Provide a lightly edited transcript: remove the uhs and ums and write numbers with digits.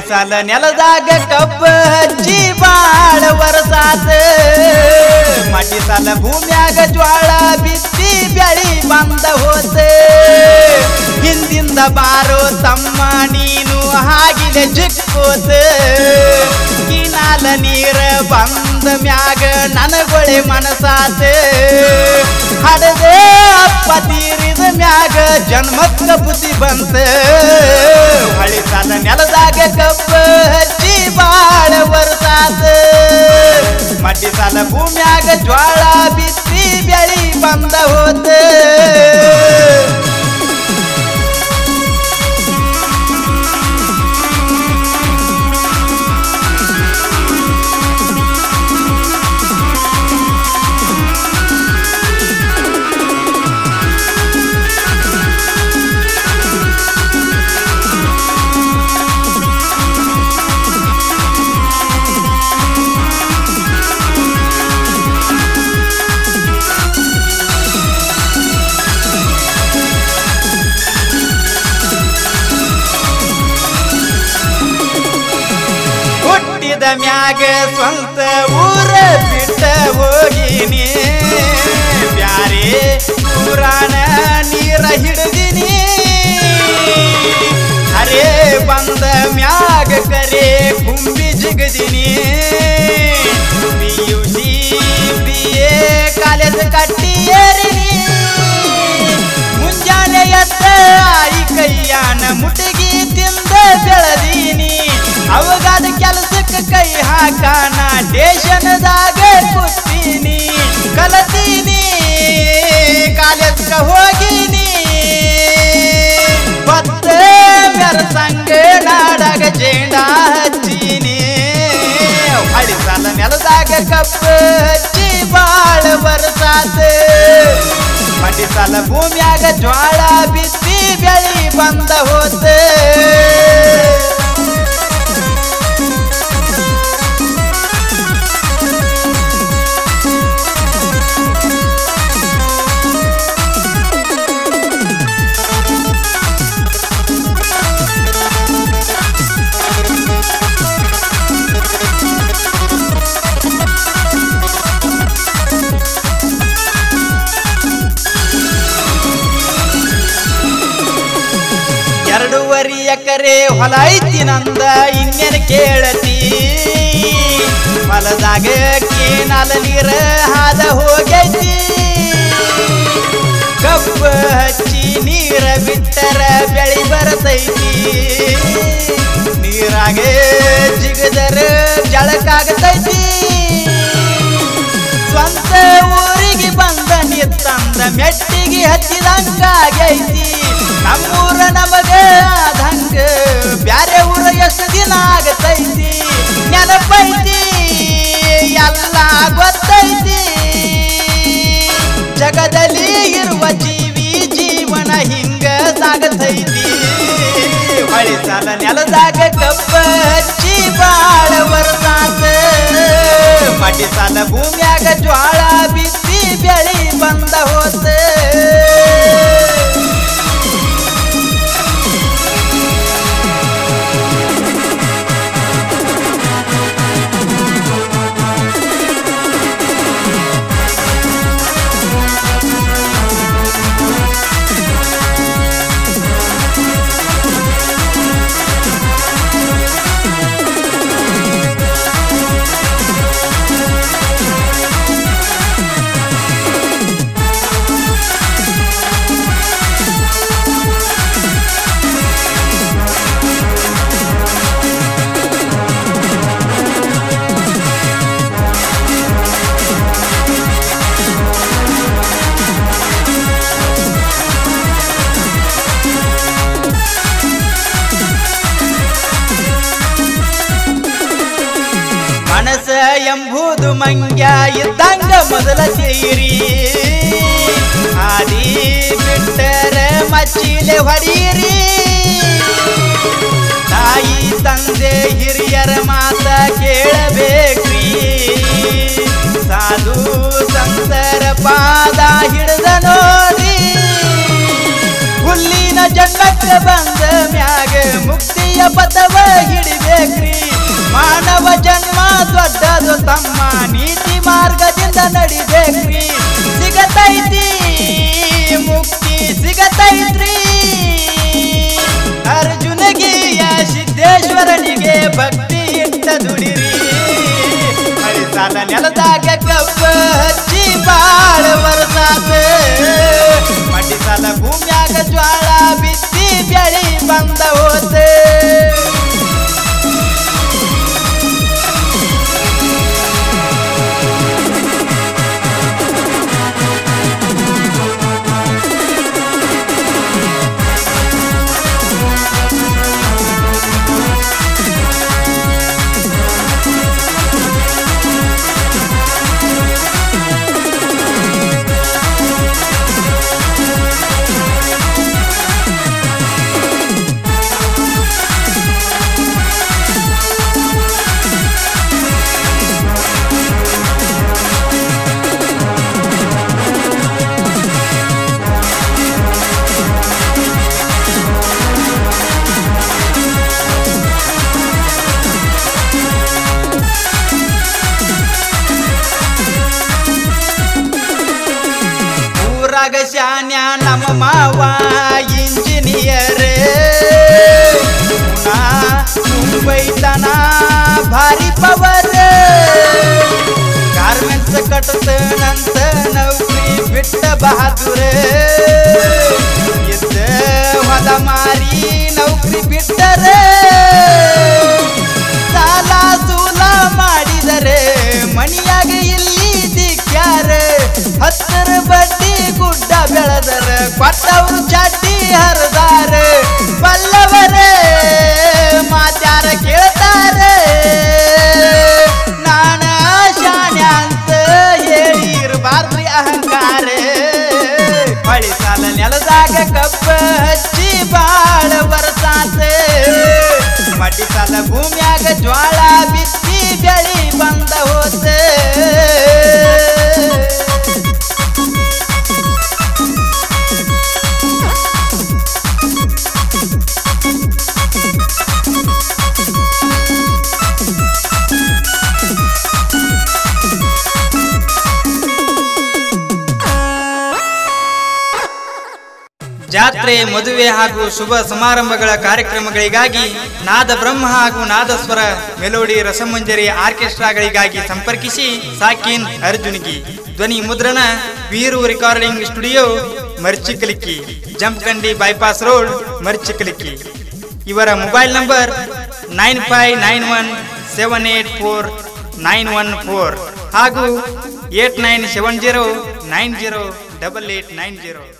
ಸಾಲ ನೆಲದಾಗ ಕಬ್ಬ ಹಚ್ಚಿ ಬಾಳ ವರ್ಷಾತ ಮಡಿ ಸಾಲ ಭೂಮ್ಯಾಗ ಜ್ವಾಳ ಬಿತ್ತಿ ಬೆಳಿ ಬಂದ ಹೋತ ಹಿಂದಿಂದ ಬಾರೋ ತಮ್ಮ ನೀನು ಹಾಗಿಲೆ ಜಿಕ್ಕೋತ ಕಿನಾಲ ನೀರ ಬಂದ ಮ್ಯಾಗ ನನಗೊಳೆ ಮನಸಾತ ಹಡದೆ ಅಪ್ಪ ತೀರಿದ ಮ್ಯಾಗ ಜನ್ಮಕ್ಕ ಬುದ್ಧಿ ಬಂತ ಹಳಿ ಸಾಲ ನೆಲದಾಗ ಕಬ್ಬ ಹಚ್ಚಿ ಬಾಳ ವರ್ಷಾತ ಮಡ್ಡಿ ಸಾಲ ಭೂಮ್ಯಾಗ ಜ್ವಾಳ ಬಿತ್ತಿ ಬೆಳಿ ಬಂದ ಹೋತ ಮ್ಯಾಗ ಸ್ವಂತ ಊರ ಬಿಟ್ಟ ಹೋಗಿನಿ ಬ್ಯಾರೆ ಊರಾನ ನೀರ ಹಿಡಿದಿನಿ ಹರೇ ಬಂದ ಮ್ಯಾಗ ಕರೆ ಕುಂಬಿ ಜಿಗದಿನಿ PUC BA ಕಾಲೇಜ್ ಕಟ್ಟಿ ಏರಿನಿ ಮುಂಜಾನೆ ಎದ್ದ ಆಯಿ ಕೈಯಾನ ಮುಟಗಿ ತಿಂದ ಬೆಳದೀನಿ ಅವಗಾದ ಕೆಲಸಕ್ಕೆ ಕೈ ಹಾಕಾನ ಸ್ಟೇಷನ್ದಾಗ ಕೂತೀನಿ ಕಲತೀನಿ ಕಾಲೇಜ್ಗ ಹೋಗಿನಿ ಬತ್ತ ಮೆರಸಂಗ ನಾಡಾಗ ಜೇಂಡ ಹಚ್ಚಿನಿ ಹಳಿ ಸಾಲ ನೆಲದಾಗ ಕಬ್ಬ ಹಚ್ಚಿ ಬಾಳ ವರ್ಷಾತ ಮಡಿ ಸಾಲ ಭೂಮ್ಯಾಗ ಜ್ವಾಳ ಬಿತ್ತಿ ಬೆಳಿ ಬಂದ ಹೋತ ಎರಡೂವರೆ ಎಕರೆ ಹೊಲ ಐತಿ ನಂದ ಇನ್ನೇನು ಕೇಳತಿ ಹೊಲದಾಗ ಕೇನಾಲ ನೀರ ಹಾದ ಹೋಗೈತಿ ಕಬ್ಬ ಹಚ್ಚಿ ನೀರ ಬಿಟ್ಟರ ಬೆಳಿ ಬರತೈತಿ ನೀರಾಗ ಜಿಗದರ ಜಳಕಾಗತೈತಿ ಸ್ವಂತ ಊರಿಗೆ ಬಂದ ನಿತ್ತಂದ ಮೆಟ್ಟಿಗೆ ಹಚ್ಚಿದಂಗಾಗೈತಿ ನಮ್ಮೂರ ನಮಗ ಆದಂಗ ಬ್ಯಾರೆ ಊರ ಎಷ್ಟು ದಿನ ಆಗತೈತಿ ನೆನಪೈತಿ ಎಲ್ಲ ಗೊತ್ತೈತಿ ಜಗದಲ್ಲಿ ಇರುವ ಜೀವಿ ಜೀವನ ಹಿಂಗ ಸಾಗತೈತಿ ಹಳಿ ಸಾಲ ನೆಲದಾಗ ಕಬ್ಬ ಹಚ್ಚಿ ಬಾಳ ವರ್ಷಾತ ಮಡಿ ಸಾಲ ಭೂಮ್ಯಾಗ ಜ್ವಾಳ ಬಿತ್ತಿ ಬೆಳಿ ಬಂದ ಹೋತ ಎಂಬುದು ಮಂಗ್ಯ ಇದ್ದಂಗ ಮೊದಲ ಸೇರಿ ಹಾದಿ ಬಿಟ್ಟರ ಮಚ್ಚಿಲೆ ಹೊಡೀರಿ ತಾಯಿ ತಂದೆ ಹಿರಿಯರ ಮಾತ ಕೇಳಬೇಕ್ರಿ ಸಾಧು ಸಂತರ ಪಾದ ಹಿಡಿದ ನೋಡಿ ಹುಲ್ಲಿನ ಜಗಕ್ಕೆ ಬಂದ ಮ್ಯಾಗ ಮುಕ್ತಿ ಮುಕ್ತಿಯ ಪದವ ಹಿಡಿಬೇಕ್ರಿ ಮಾನವ ಜನ್ಮ ದೊಡ್ಡದು ತಮ್ಮ ನೀತಿ ಮಾರ್ಗದಿಂದ ನಡಿಬೇಕ್ರಿ ಸಿಗತೈತಿ ಮುಕ್ತಿ ಸಿಗತೈತ್ರಿ ಅರ್ಜುನಿಗೆ ಸಿದ್ದೇಶ್ವರನಿಗೆ ಭಕ್ತಿ ಇಟ್ಟ ದುಡಿರಿ ಸಾಲ ನೆಲದಾಗ ಕಬ್ಬ ಹಚ್ಚಿ ಬಾಳ ವರ್ಷಾತ ಮಡಿ ಸಾಲ ಭೂಮ್ಯಾಗ ಜ್ವಾಳ ಬಿತ್ತಿ ಬೆಳಿ ಬಂದ ಹೋತೆ ಶಾನ್ಯ ನಮ್ಮ ಮಾವ ಇಂಜಿನಿಯರ್ ಮುಂಬೈ ತನ ಭಾರಿ ಪವರ್ ಗಾರ್ಮೆಂಟ್ಸ್ ಕಟ್ಟತನಂತ ನೌಕರಿ ಬಿಟ್ಟ ಬಹದ್ದೂರ ಇದ್ದ ಹೊಲ ಮಾರಿ ನೌಕರಿ ಬಿಟ್ಟರೆ ಸಾಲ ಸೂಲ ಮಾಡಿದರೆ ಮನಿಯಾಗ ಇಲ್ಲಿ ದಿಕ್ಕ್ಯಾರ ಹತ್ತರ ಬಡ್ಡಿ ಗುಡ್ಡ ಬೆಳೆದರ ಕೊಟ್ಟವರು ಚಾಟಿ ಹರಿದಾರ ಬಲ್ಲವರೇ ಮಾತ್ಯಾರ ಕೇಳ್ತಾರೆ ನಾನ ಶಾನ್ಯ ಅಂತ ಹೇಳಿ ಇರಬಾರ್ದ್ರಿ ಅಹಂಕಾರ ಹೊಳಿ ಸಾಲ ನೆಲದಾಗ ಕಬ್ಬ ಹಚ್ಚಿ ಬಾಳ ವರ್ಷಾತ ಮಡಿ ಸಾಲ ಭೂಮ್ಯಾಗ ಜ್ವಾಳ ಬಿತ್ತಿ ಬೆಳಿ ಬಂದ ಹೋತೆ ಜಾತ್ರೆ ಮದುವೆ ಹಾಗೂ ಶುಭ ಸಮಾರಂಭಗಳ ಕಾರ್ಯಕ್ರಮಗಳಿಗಾಗಿ ನಾದ ಬ್ರಹ್ಮ ಹಾಗೂ ನಾದಸ್ವರ ಮೆಲೋಡಿ ರಸಮಂಜರಿ ಆರ್ಕೆಸ್ಟ್ರಾಗಳಿಗಾಗಿ ಸಂಪರ್ಕಿಸಿ ಸಾಕಿನ್ ಅರ್ಜುನಿಗಿ ಧ್ವನಿ ಮುದ್ರಣ ವೀರು ರೆಕಾರ್ಡಿಂಗ್ ಸ್ಟುಡಿಯೋ ಮರ್ಚಿಕಲಿಕ್ಕಿ ಜಂಪ್ಕಂಡಿ ಬೈಪಾಸ್ ರೋಡ್ ಮರ್ಚಿಕಲಿಕ್ಕಿ ಇವರ ಮೊಬೈಲ್ ನಂಬರ್ 9591784914 ಹಾಗೂ 8970908890